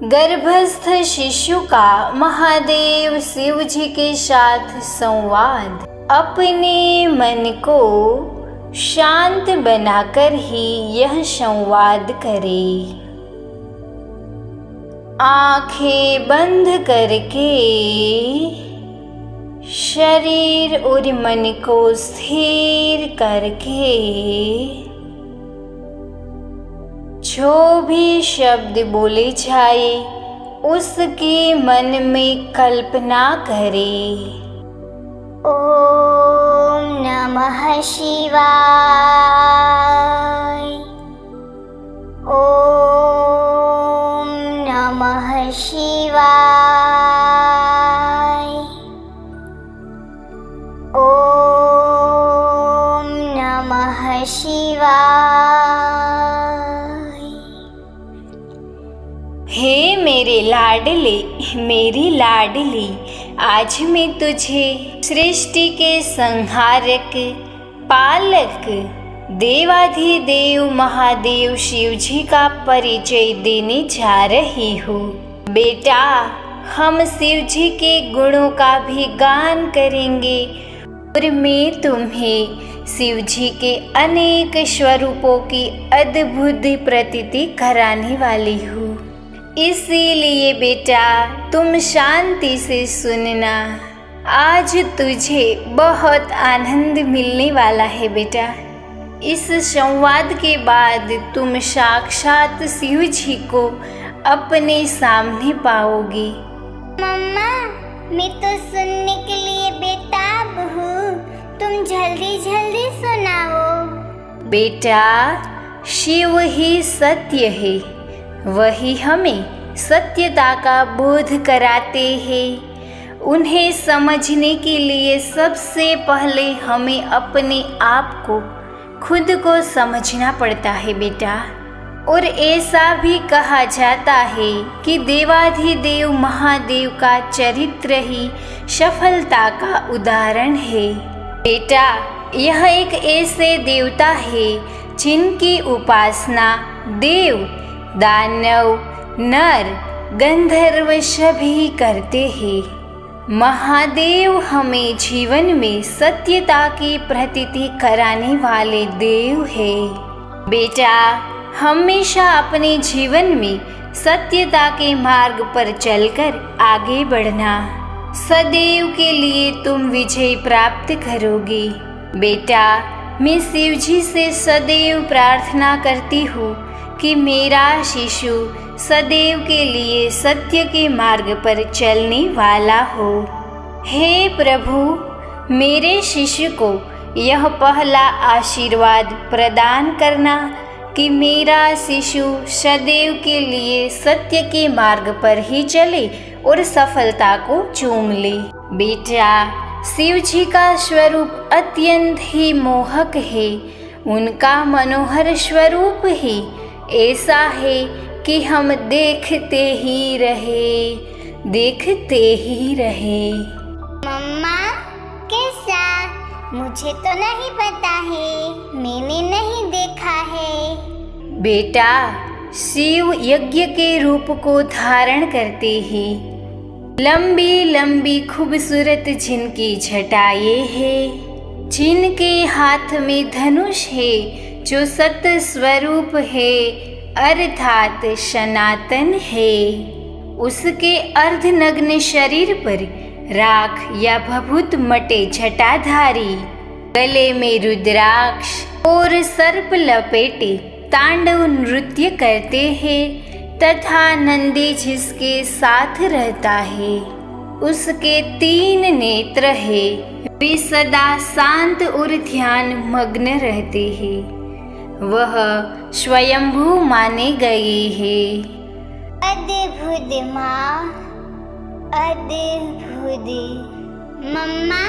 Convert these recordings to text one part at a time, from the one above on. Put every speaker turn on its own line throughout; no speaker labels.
गर्भस्थ शिशु का महादेव शिव जी के साथ संवाद। अपने मन को शांत बनाकर ही यह संवाद करें। आंखें बंद करके शरीर और मन को स्थिर करके जो भी शब्द बोले जाए उसके मन में कल्पना करें।
ओम नमः शिवाय। ओम नमः शिवाय। ओम नमः शिवाय।
हे मेरे लाडले, मेरी लाडली, आज मैं तुझे सृष्टि के संहारक, पालक, देवाधिदेव महादेव शिव जी का परिचय देने जा रही हूँ। बेटा, हम शिव जी के गुणों का भी गान करेंगे और मैं तुम्हें शिव जी के अनेक स्वरूपों की अद्भुत प्रतीति कराने वाली हूँ। इसीलिए बेटा, तुम शांति से सुनना। आज तुझे बहुत आनंद मिलने वाला है बेटा। इस संवाद के बाद तुम साक्षात शिव जी को अपने सामने पाओगे।
मम्मा, मैं तो सुनने के लिए बेताब हूँ। तुम जल्दी जल्दी सुनाओ।
बेटा, शिव ही सत्य है, वही हमें सत्यता का बोध कराते हैं। उन्हें समझने के लिए सबसे पहले हमें अपने आप को, खुद को समझना पड़ता है बेटा। और ऐसा भी कहा जाता है कि देवाधिदेव महादेव का चरित्र ही सफलता का उदाहरण है। बेटा, यह एक ऐसे देवता है जिनकी उपासना देव, दानव, नर, गंधर्व सभी करते हैं। महादेव हमें जीवन में सत्यता की प्रतीति कराने वाले देव है। बेटा, हमेशा अपने जीवन में सत्यता के मार्ग पर चलकर आगे बढ़ना। सदैव के लिए तुम विजय प्राप्त करोगे। बेटा, मैं शिव जी से सदैव प्रार्थना करती हूँ कि मेरा शिशु सदैव के लिए सत्य के मार्ग पर चलने वाला हो। हे प्रभु, मेरे शिशु को यह पहला आशीर्वाद प्रदान करना कि मेरा शिशु सदैव के लिए सत्य के मार्ग पर ही चले और सफलता को चूम ले। बेटा, शिव जी का स्वरूप अत्यंत ही मोहक है। उनका मनोहर स्वरूप ही ऐसा है कि हम देखते ही रहे, देखते ही रहे।
मम्मा, कैसा? मुझे तो नहीं पता है, मैंने नहीं देखा है।
बेटा, शिव यज्ञ के रूप को धारण करते हैं। लंबी लंबी खूबसूरत जिनकी जटाएं हैं, जिनके हाथ में धनुष है जो सत्य स्वरूप है अर्थात सनातन है। उसके अर्धनग्न शरीर पर राख या भभूत मटे जटाधारी, गले में रुद्राक्ष और सर्प लपेटे तांडव नृत्य करते हैं तथा नंदी जिसके साथ रहता है उसके 3 नेत्र है। वे सदा शांत और ध्यान मग्न रहते हैं। वह स्वयंभू माने गए हैं।
अद्भुत माँ, अद्भुत। मम्मा,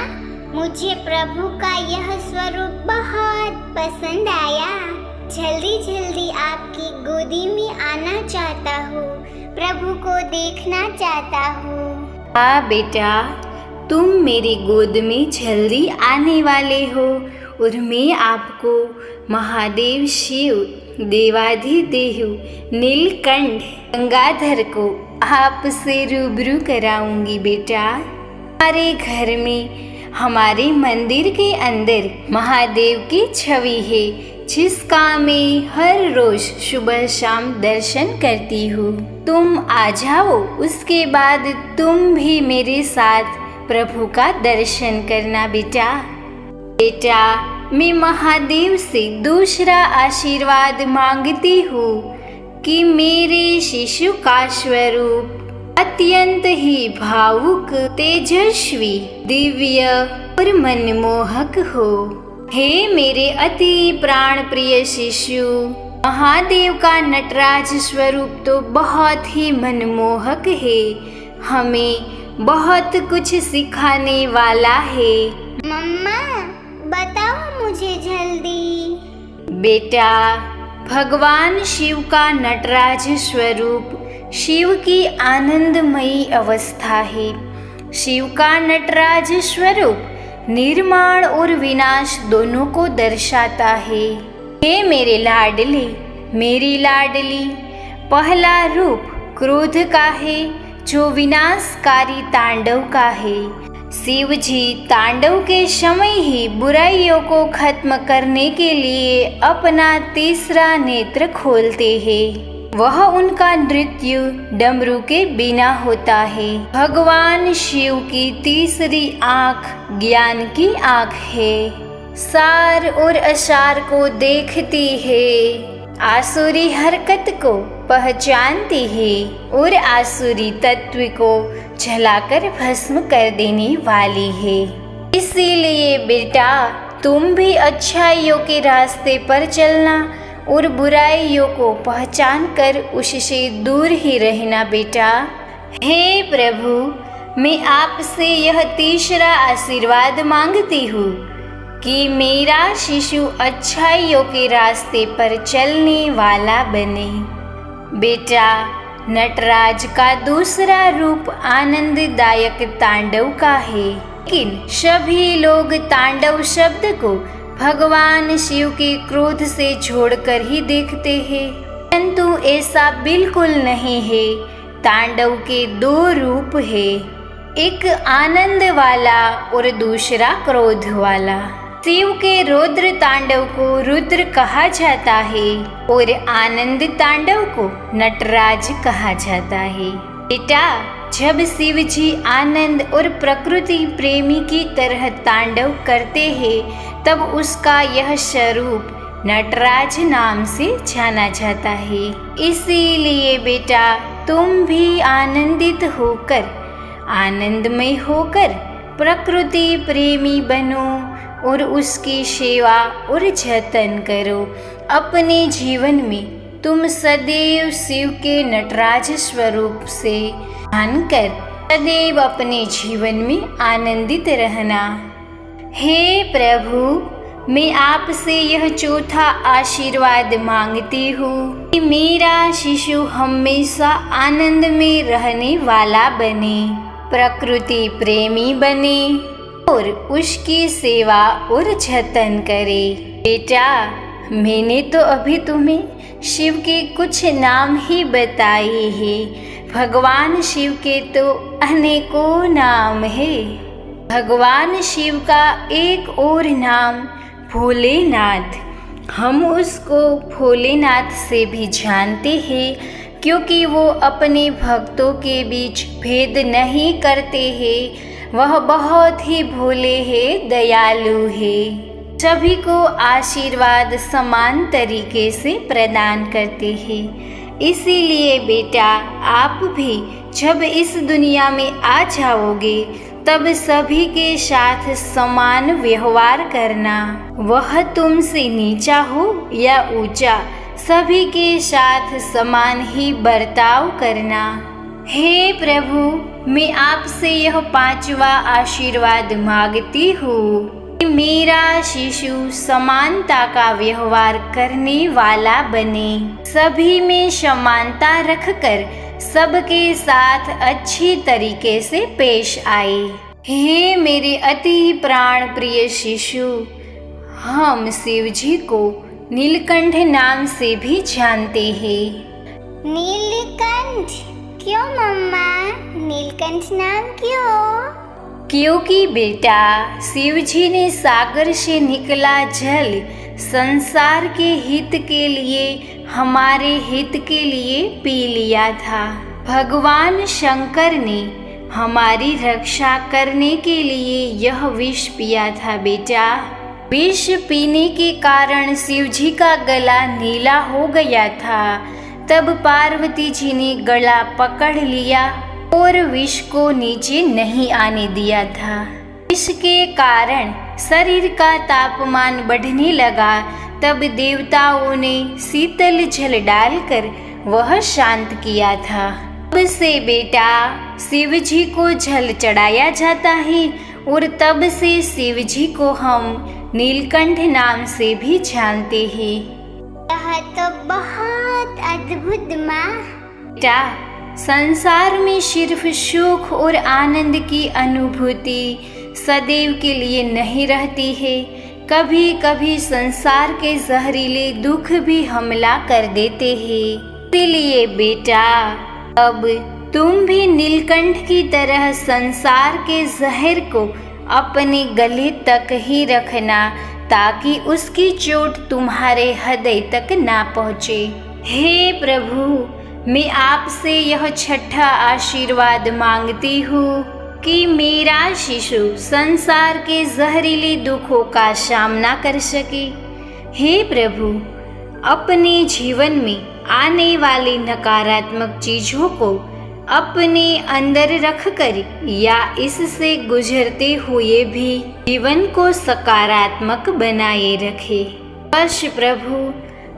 मुझे प्रभु का यह स्वरूप बहुत पसंद आया। जल्दी जल्दी आपकी गोदी में आना चाहता हूँ, प्रभु को देखना चाहता हूँ।
हाँ बेटा, तुम मेरी गोद में जल्दी आने वाले हो और मैं आपको महादेव शिव देवाधिदेव नीलकंठ गंगाधर को आपसे रूबरू कराऊंगी बेटा। हमारे घर में, हमारे मंदिर के अंदर महादेव की छवि है, जिसका मैं हर रोज सुबह शाम दर्शन करती हूँ। तुम आ जाओ, उसके बाद तुम भी मेरे साथ प्रभु का दर्शन करना बेटा। बेटा, मैं महादेव से दूसरा आशीर्वाद मांगती हूँ कि मेरे शिशु का स्वरूप अत्यंत ही भावुक, तेजस्वी, दिव्य और मनमोहक हो। हे मेरे अति प्राण प्रिय शिशु, महादेव का नटराज स्वरूप तो बहुत ही मनमोहक है, हमें बहुत कुछ सिखाने वाला है।
मम्मा, बताओ मुझे जल्दी।
बेटा, भगवान शिव का नटराज स्वरूप शिव की आनंदमयी अवस्था है। शिव का नटराज स्वरूप निर्माण और विनाश दोनों को दर्शाता है। हे मेरे लाडले, मेरी लाडली, पहला रूप क्रोध का है, जो विनाशकारी तांडव का है। शिव जी तांडव के समय ही बुराइयों को खत्म करने के लिए अपना तीसरा नेत्र खोलते हैं। वह उनका नृत्य डमरू के बिना होता है। भगवान शिव की तीसरी आँख ज्ञान की आँख है, सार और असार को देखती है, आसुरी हरकत को पहचानती है और आसुरी तत्व को जलाकर भस्म कर देने वाली है। इसीलिए बेटा, तुम भी अच्छाइयों के रास्ते पर चलना और बुराइयों को पहचान कर उससे दूर ही रहना बेटा। हे प्रभु, मैं आपसे यह तीसरा आशीर्वाद मांगती हूँ कि मेरा शिशु अच्छाइयों के रास्ते पर चलने वाला बने। बेटा, नटराज का दूसरा रूप आनंददायक तांडव का है, लेकिन सभी लोग तांडव शब्द को भगवान शिव के क्रोध से जोड़कर ही देखते हैं, परंतु ऐसा बिल्कुल नहीं है। तांडव के दो रूप है, एक आनंद वाला और दूसरा क्रोध वाला। शिव के रौद्र तांडव को रुद्र कहा जाता है और आनंद तांडव को नटराज कहा जाता है। बेटा, जब शिव जी आनंद और प्रकृति प्रेमी की तरह तांडव करते हैं, तब उसका यह स्वरूप नटराज नाम से जाना जाता है। इसीलिए बेटा, तुम भी आनंदित होकर, आनंदमय होकर प्रकृति प्रेमी बनो और उसकी सेवा और जतन करो। अपने जीवन में तुम सदैव शिव के नटराज स्वरूप से जानकर सदैव अपने जीवन में आनंदित रहना। हे प्रभु, मैं आपसे यह चौथा आशीर्वाद मांगती हूँ कि मेरा शिशु हमेशा आनंद में रहने वाला बने, प्रकृति प्रेमी बने और उसकी सेवा और जतन करे। बेटा, मैंने तो अभी तुम्हें शिव के कुछ नाम ही बताए हैं। भगवान शिव के तो अनेकों नाम है। भगवान शिव का एक और नाम भोलेनाथ। हम उसको भोलेनाथ से भी जानते हैं, क्योंकि वो अपने भक्तों के बीच भेद नहीं करते हैं। वह बहुत ही भोले हैं, दयालु है, सभी को आशीर्वाद समान तरीके से प्रदान करते हैं। इसीलिए बेटा, आप भी जब इस दुनिया में आ जाओगे, तब सभी के साथ समान व्यवहार करना। वह तुमसे नीचा हो या ऊंचा, सभी के साथ समान ही बर्ताव करना। हे प्रभु, मैं आपसे यह पांचवा आशीर्वाद मांगती हूँ कि मेरा शिशु समानता का व्यवहार करने वाला बने, सभी में समानता रखकर सबके साथ अच्छी तरीके से पेश आए। हे मेरे अति प्राण प्रिय शिशु, हम शिव जी को नीलकंठ नाम से भी जानते हैं।
नीलकंठ क्यों मम्मा? नीलकंठ नाम क्यों?
क्योंकि बेटा शिव जी ने सागर से निकला जल संसार के हित के लिए, हमारे हित के लिए पी लिया था। भगवान शंकर ने हमारी रक्षा करने के लिए यह विष पिया था बेटा। विष पीने के कारण शिव जी का गला नीला हो गया था। तब पार्वती जी ने गला पकड़ लिया और विष को नीचे नहीं आने दिया था। इसके कारण शरीर का तापमान बढ़ने लगा। तब देवताओं ने शीतल जल डालकर वह शांत किया था। तब से बेटा शिव जी को जल चढ़ाया जाता है और तब से शिव जी को हम नीलकंठ नाम से भी जानते हैं।
यह तो बहुत अद्भुत माँ।
बेटा संसार में सिर्फ सुख और आनंद की अनुभूति सदैव के लिए नहीं रहती है। कभी कभी संसार के जहरीले दुख भी हमला कर देते हैं। इसलिए बेटा अब तुम भी नीलकंठ की तरह संसार के जहर को अपने गले तक ही रखना, ताकि उसकी चोट तुम्हारे हृदय तक ना पहुँचे। हे प्रभु, मैं आपसे यह छठा आशीर्वाद मांगती हूँ कि मेरा शिशु संसार के जहरीले दुखों का सामना कर सके। हे प्रभु, अपने जीवन में आने वाली नकारात्मक चीजों को अपने अंदर रखकर या इससे गुजरते हुए भी जीवन को सकारात्मक बनाए रखे। बस प्रभु,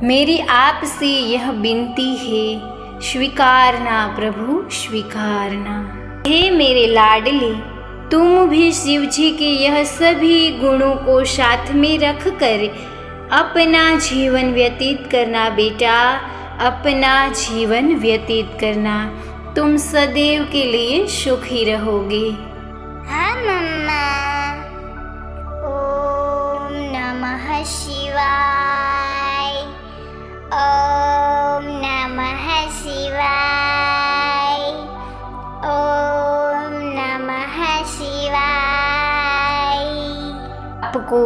मेरी आपसे यह विनती है, स्वीकारना प्रभु, स्वीकारना। हे मेरे लाडले, तुम भी शिव जी के यह सभी गुणों को साथ में रखकर अपना जीवन व्यतीत करना बेटा, अपना जीवन व्यतीत करना। तुम सदैव के लिए सुखी रहोगे।
हाँ मम्मा। ओम नमः शिवाय। ओम नमः शिवाय। ओम नमः शिवाय।
आपको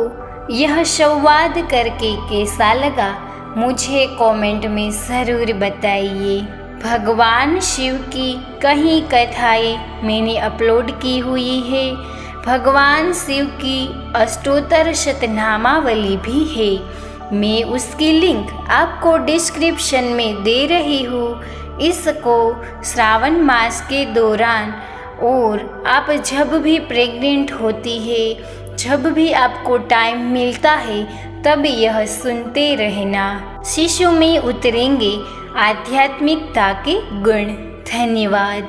यह संवाद करके कैसा लगा, मुझे कमेंट में ज़रूर बताइए। भगवान शिव की कई कथाएं मैंने अपलोड की हुई है। भगवान शिव की अष्टोत्तर शतनामावली भी है। मैं उसकी लिंक आपको डिस्क्रिप्शन में दे रही हूँ। इसको श्रावण मास के दौरान और आप जब भी प्रेग्नेंट होती है, जब भी आपको टाइम मिलता है, तब यह सुनते रहना। शिशु में उतरेंगे आध्यात्मिकता के गुण। धन्यवाद।